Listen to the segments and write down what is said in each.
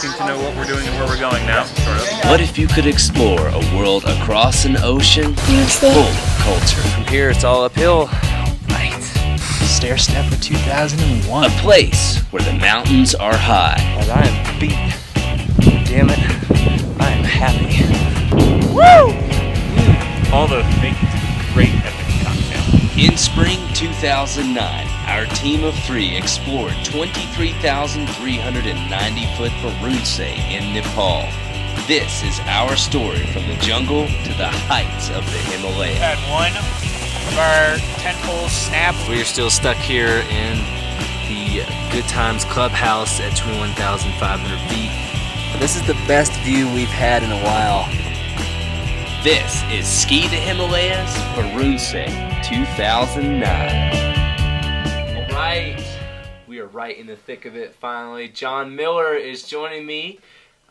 seem to know what we're doing and where we're going now, sort of. What if you could explore a world across an ocean full of culture? From here, it's all uphill. Right. Stair step for 2001. A place where the mountains are high. But I am beat. Damn it. I am happy. Woo! All the making great epic cocktail. In spring 2009, our team of 3 explored 23,390 foot Baruntse in Nepal. This is our story from the jungle to the heights of the Himalayas. Had one of our tentpoles snap. We are still stuck here in the Good Times Clubhouse at 21,500 feet. This is the best view we've had in a while. This is Ski the Himalayas, Baruntse 2009. Alright, we are right in the thick of it finally. Jon Miller is joining me.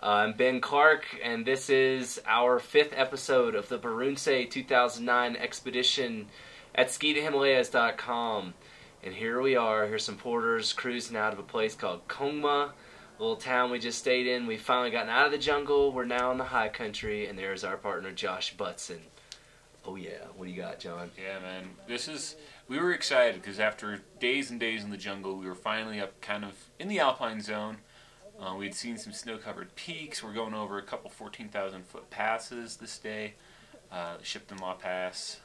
I'm Ben Clark, and this is our 5th episode of the Baruntse 2009 expedition at skithehimalayas.com. And here we are, here's some porters cruising out of a place called Kongma, a little town we just stayed in. We've finally gotten out of the jungle, we're now in the high country, and there's our partner Josh Butson. Oh yeah, what do you got, John? Yeah, man. We were excited because after days and days in the jungle, we were finally up kind of in the alpine zone. We'd seen some snow-covered peaks. We're going over a couple 14,000 foot passes this day. Shipton Pass.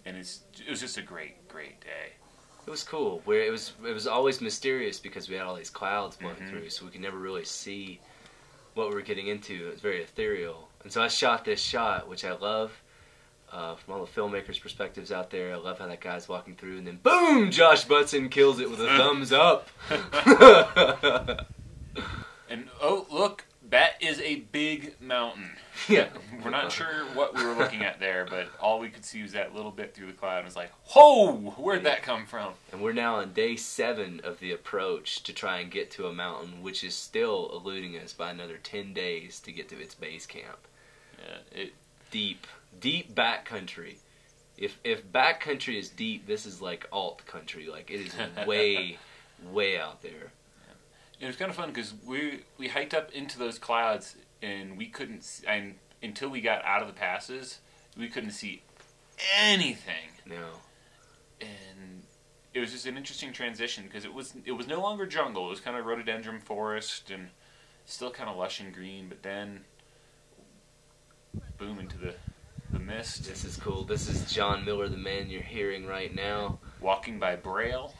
And it was just a great, great day. It was cool. It was always mysterious because we had all these clouds blowing through, so we could never really see what we were getting into. It was very ethereal. And so I shot this shot, which I love. From all the filmmakers' perspectives out there, I love how that guy's walking through, and then boom, Josh Butson kills it with a thumbs up. And oh, look, that is a big mountain. Yeah. We're not sure what we were looking at there, but all we could see was that little bit through the cloud. And it was like, whoa, where'd that come from? And we're now on day 7 of the approach to try and get to a mountain, which is still eluding us by another 10 days to get to its base camp. Yeah, Deep backcountry. If backcountry is deep, this is like alt country. Like it is way, way out there. It was kind of fun because we hiked up into those clouds and we couldn't see, and until we got out of the passes, we couldn't see anything. No. And it was just an interesting transition because it was no longer jungle. It was kind of rhododendron forest and still kind of lush and green, but then boom into the mist. This is cool. This is Jon Miller, the man you're hearing right now. Walking by Braille.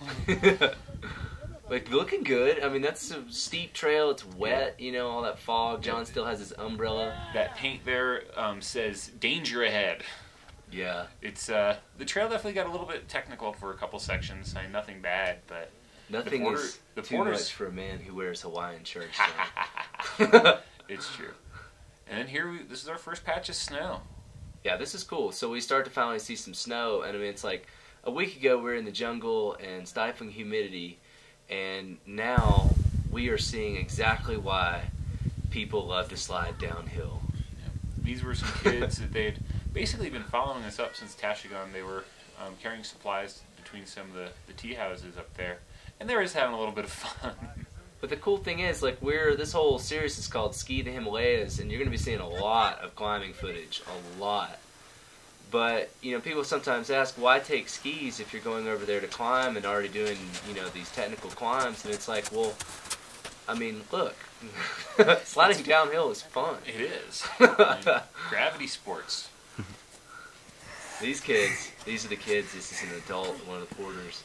Like, looking good. I mean, that's a steep trail. It's wet, you know, all that fog. John still has his umbrella. That paint there says, danger ahead. Yeah. It's, the trail definitely got a little bit technical for a couple sections. I mean, nothing bad, but... Nothing is too much for a man who wears Hawaiian shirts. It's true. And then here, this is our first patch of snow. Yeah, this is cool. So we start to finally see some snow, and I mean, it's like a week ago we were in the jungle and stifling humidity, and now we are seeing exactly why people love to slide downhill. Yeah. These were some kids that they'd basically been following us up since Tashigon. They were carrying supplies between some of the tea houses up there, and they were just having a little bit of fun. But the cool thing is, like, this whole series is called Ski the Himalayas, and you're going to be seeing a lot of climbing footage, a lot. But, you know, people sometimes ask, why take skis if you're going over there to climb and already doing, you know, these technical climbs? And it's like, well, I mean, look, sliding downhill is fun. It is. I mean, gravity sports. These kids, these are the kids. This is an adult, one of the porters.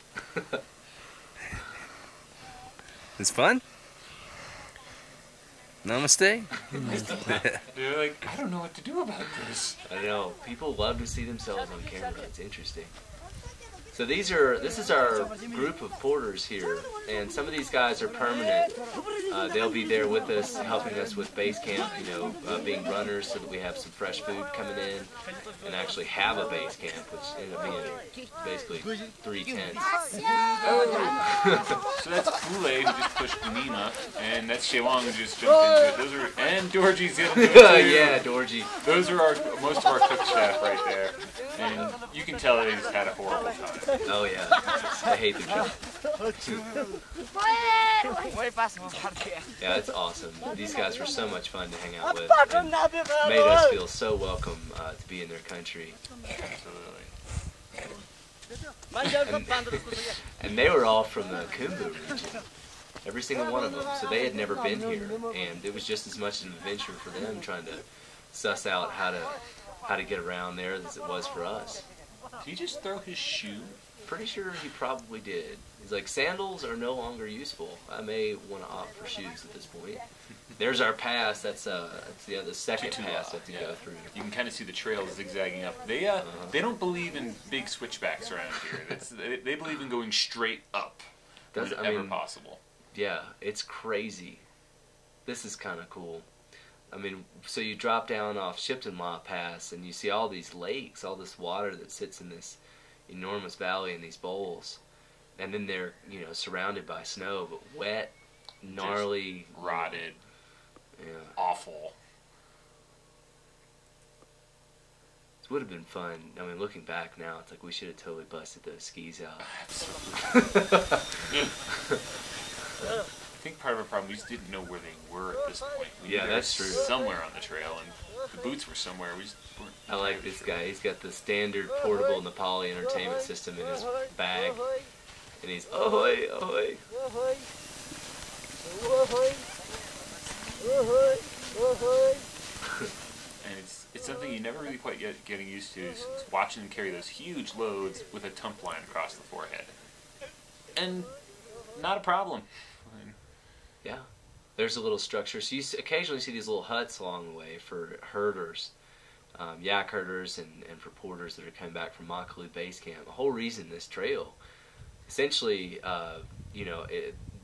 It's fun? Namaste? They're like, I don't know what to do about this. I know. People love to see themselves on camera. It's interesting. So this is our group of porters here, and some of these guys are permanent. They'll be there with us, helping us with base camp, you know, being runners so that we have some fresh food coming in, and actually have a base camp, which ended up being basically 3 tents. So that's Kule who just pushed Nima, and that's Shewang who just jumped into it. And Dorji's gonna do it too. Yeah, Dorji. Those are most of our cook staff right there. And you can tell they just had a horrible time. Oh yeah, I hate the job. Yeah, it's awesome. These guys were so much fun to hang out with. And made us feel so welcome to be in their country. Absolutely. And they were all from the Khumbu region. Every single one of them. So they had never been here, and it was just as much an adventure for them trying to suss out how to get around there as it was for us. Did he just throw his shoe? Pretty sure he probably did. He's like, sandals are no longer useful. I may want to opt for shoes at this point. There's our pass. That's the second pass I have to go through. You can kind of see the trail zigzagging up. They don't believe in big switchbacks around here. They believe in going straight up whenever possible. Yeah, it's crazy. This is kind of cool. I mean, so you drop down off Shipton Law Pass and you see all these lakes, all this water that sits in this enormous valley in these bowls. And then they're, surrounded by snow, but wet, gnarly. Just rotted. Yeah. Awful. It would have been fun. I mean, looking back now, it's like we should have totally busted those skis out. I think part of our problem, we just didn't know where they were at this point. Yeah, that's true. Somewhere on the trail, and the boots were somewhere. We just weren't. I like this guy. He's got the standard portable Nepali entertainment system in his bag, and he's ahoy, ahoy. And it's something you never really quite getting used to is watching them carry those huge loads with a tump line across the forehead. And not a problem. Yeah. There's a little structure. So you occasionally see these little huts along the way for herders, yak herders, and for porters that are coming back from Makalu Base Camp. The whole reason this trail, essentially,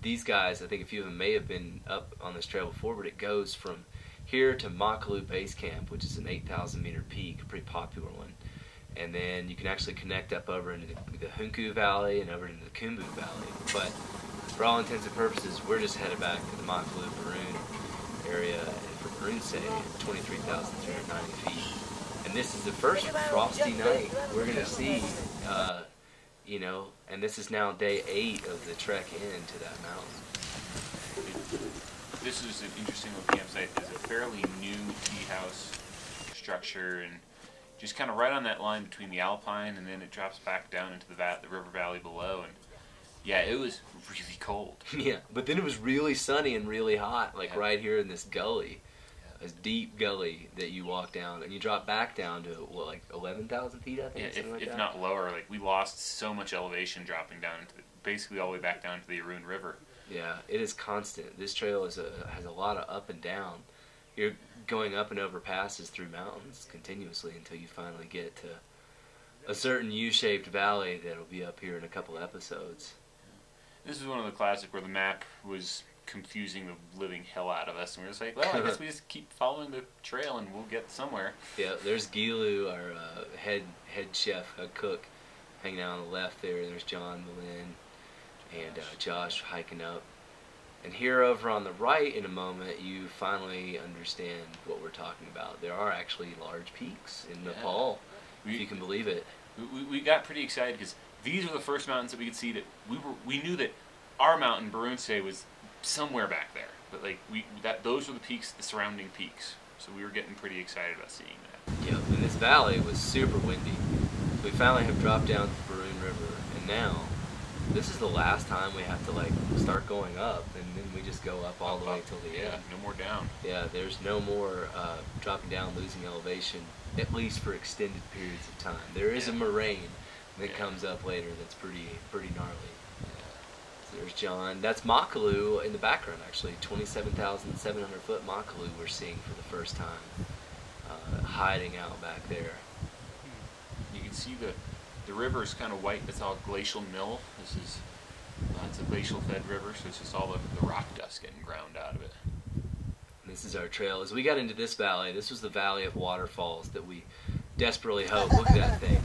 these guys, I think a few of them may have been up on this trail before, but it goes from here to Makalu Base Camp, which is an 8,000 meter peak, a pretty popular one. And then you can actually connect up over into the Hunku Valley and over into the Khumbu Valley. But for all intents and purposes, we're just headed back to the Makalu Barun area for Baruntse at 23,390 feet. And this is the first frosty night we're going to see, and this is now day 8 of the trek into that mountain. This is an interesting little campsite. It's a fairly new tea house structure, and just kind of right on that line between the alpine, and then it drops back down into the river valley below. And yeah, it was really cold. Yeah, but then it was really sunny and really hot, right here in this gully, this deep gully that you walk down, and you drop back down to 11,000 feet, I think. Yeah, if not lower. We lost so much elevation dropping down into basically all the way back down to the Arun River. Yeah, it is constant. This trail has a lot of up and down. You're going up and over passes through mountains continuously until you finally get to a certain U-shaped valley that'll be up here in a couple episodes. This is one of the classic where the map was confusing the living hell out of us, and we're just like, well, I guess we just keep following the trail and we'll get somewhere. Yeah, there's Gilu, our head chef, cook, hanging out on the left there. There's John, Malin, and Josh hiking up. And here over on the right in a moment, you finally understand what we're talking about. There are actually large peaks in Nepal, if you can believe it. We got pretty excited because these are the first mountains that we could see that we knew that our mountain, Baruntse, was somewhere back there. But those were the peaks, the surrounding peaks. So we were getting pretty excited about seeing that. Yeah, and this valley was super windy. We finally have dropped down to the Barun River, and now this is the last time we have to start going up, and then we just go up all the way till the end. No more down. Yeah, there's no more dropping down, losing elevation, at least for extended periods of time. There is a moraine that comes up later that's pretty gnarly. So there's John. That's Makalu in the background, actually. 27,700 foot Makalu we're seeing for the first time, hiding out back there. You can see the river is kind of white. It's all glacial mill. This is it's a glacial fed river, so it's just all the rock dust getting ground out of it. This is our trail. As we got into this valley, this was the valley of waterfalls that we desperately hope. Look at that thing.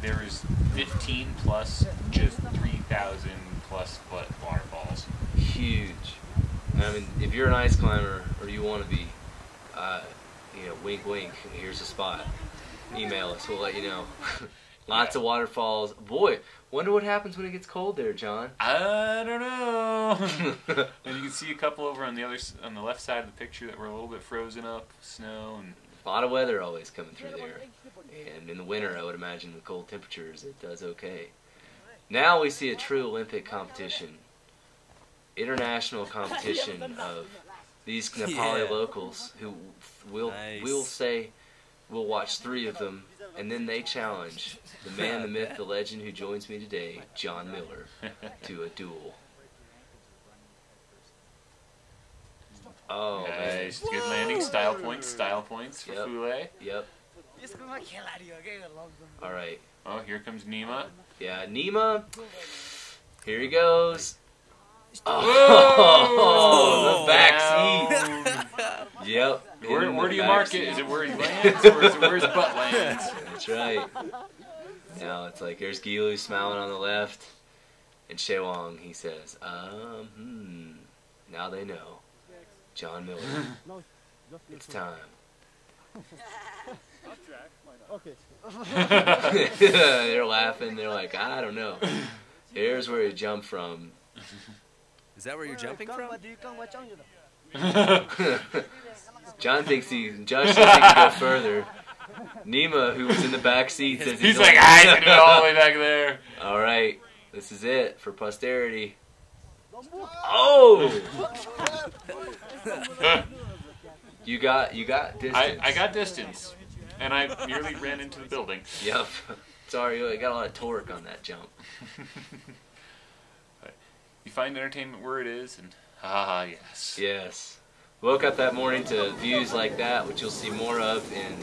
There is 15 plus, just 3,000 plus foot waterfalls. Huge. I mean, if you're an ice climber or you want to be, wink wink, here's a spot. email us. We'll let you know. Lots of waterfalls. Boy, wonder what happens when it gets cold there, John. I don't know. And you can see a couple over on the left side of the picture that were a little bit frozen up, snow and A lot of weather always coming through there. And in the winter, I would imagine with cold temperatures, it does okay. Now we see a true Olympic competition. International competition of these Nepali locals who we'll say we'll watch 3 of them, and then they challenge the man, the myth, the legend who joins me today, Jon Miller, to a duel. Oh, nice. Good landing. Style points for Fule. Yep. All right. Oh, here comes Nima. Yeah, Nima. Here he goes. Oh, the back seat. Yep. Where do you mark it? Is it where he lands, or is it where his butt lands? That's right. Now it's like there's Gilu smiling on the left, and Shewang, he says, now they know. Jon Miller. It's time. They're laughing. They're like, I don't know. Here's where he jumped from. Is that where you're jumping from? Josh thinks he can go further. Nima, who was in the back seat, says he's like, I can do it all the way back there. All right, this is it for posterity. Oh! You got distance. I got distance, and I nearly ran into the building. Yep. Sorry, I got a lot of torque on that jump. You find entertainment where it is, and yes. Yes. Woke up that morning to views like that, which you'll see more of in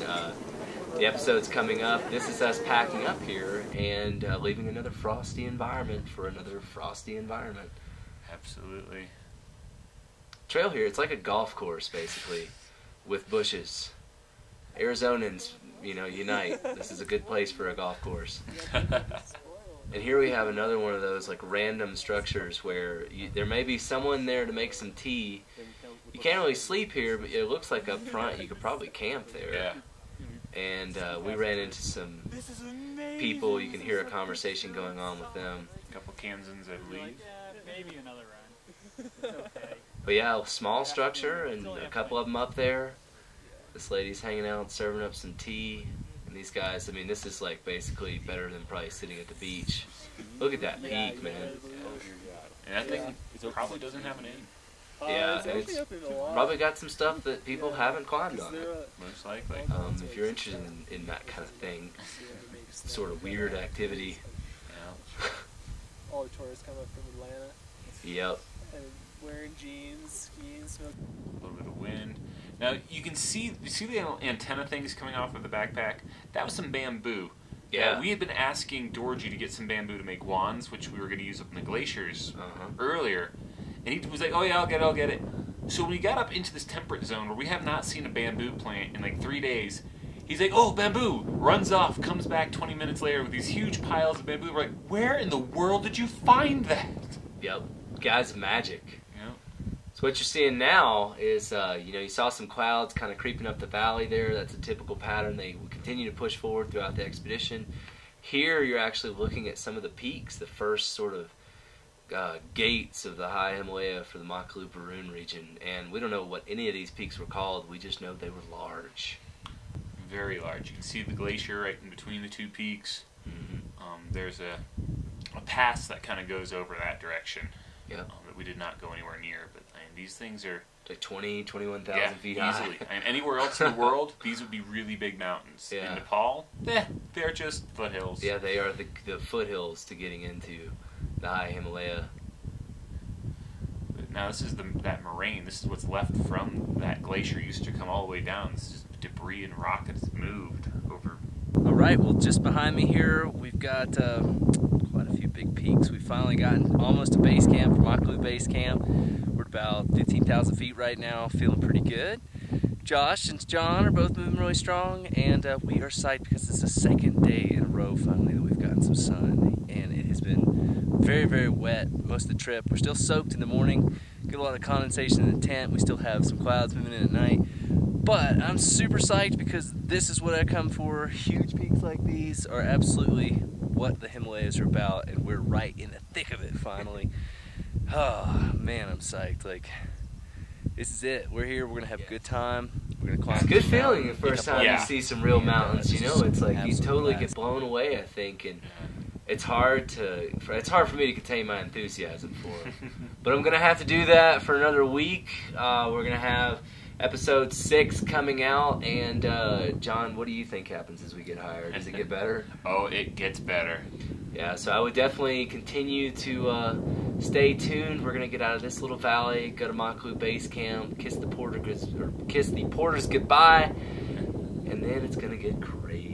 the episodes coming up. This is us packing up here and leaving another frosty environment for another frosty environment. Absolutely. Trail here, it's like a golf course, basically, with bushes. Arizonans, unite. This is a good place for a golf course. And here we have another one of those like random structures where there may be someone there to make some tea. You can't really sleep here, but it looks like up front you could probably camp there. Yeah. And we ran into some people. You can hear a conversation going on with them. A couple Kansans, I believe. Maybe another run. Okay. But yeah, small structure and a couple of them up there. This lady's hanging out, serving up some tea. And these guys, I mean, this is like basically better than probably sitting at the beach. Look at that peak, man. And that thing probably doesn't have a name. Yeah, and it's probably got some stuff that people haven't climbed on it. Most likely. If you're interested in that kind of thing, sort of weird activity. Yeah. All the tourists come up from Atlanta. Yep. And wearing jeans, skiing, smoking. A little bit of wind. Now you can see the antenna things coming off of the backpack. That was some bamboo. Yeah. We had been asking Dorji to get some bamboo to make wands, which we were going to use up in the glaciers earlier. And he was like, oh yeah, I'll get it. So when we got up into this temperate zone where we have not seen a bamboo plant in like 3 days, he's like, oh, bamboo! Runs off, comes back 20 minutes later with these huge piles of bamboo. We're like, where in the world did you find that? Yep. Guys, magic. Yeah. So what you're seeing now is, you saw some clouds kind of creeping up the valley there. That's a typical pattern. They continue to push forward throughout the expedition. Here you're actually looking at some of the peaks, the first sort of gates of the high Himalaya for the Makalu Barun region. And we don't know what any of these peaks were called. We just know they were large. Very large. You can see the glacier right in between the two peaks. There's a pass that kind of goes over that direction. Yeah. That we did not go anywhere near. But these things are like 21,000 feet high. Easily. And anywhere else in the world, these would be really big mountains. Yeah. In Nepal, they're just foothills. Yeah, they are the foothills to getting into the high Himalaya. But now this is that moraine. This is what's left from that glacier. Used to come all the way down. This is debris and rock that's moved over. All right, well, just behind me here, we've got quite a few big peaks. We've finally gotten almost to base camp, Makalu base camp. We're at about 15,000 feet right now, feeling pretty good. Josh and John are both moving really strong, and we are psyched because it's the second day in a row finally that we've gotten some sun, and it has been very, very wet most of the trip. We're still soaked in the morning get a lot of condensation in the tent. We still have some clouds moving in at night. But I'm super psyched because this is what I come for. Huge peaks like these are absolutely what the Himalayas are about, and we're right in the thick of it finally. Oh man, I'm psyched. Like, this is it. We're here. We're gonna have a good time. We're gonna climb. It's a good feeling the first time Yeah. you see some real mountains. You know, it's like you Absolute totally blast. get blown away. I think, and it's hard for me to contain my enthusiasm for it. But I'm gonna have to do that for another week. We're gonna have episode 6 coming out, and John, what do you think happens as we get higher? Does it get better? Oh, it gets better. Yeah, so I would definitely continue to stay tuned. We're gonna get out of this little valley, go to Maklu Base Camp, kiss the porters goodbye, and then it's gonna get crazy.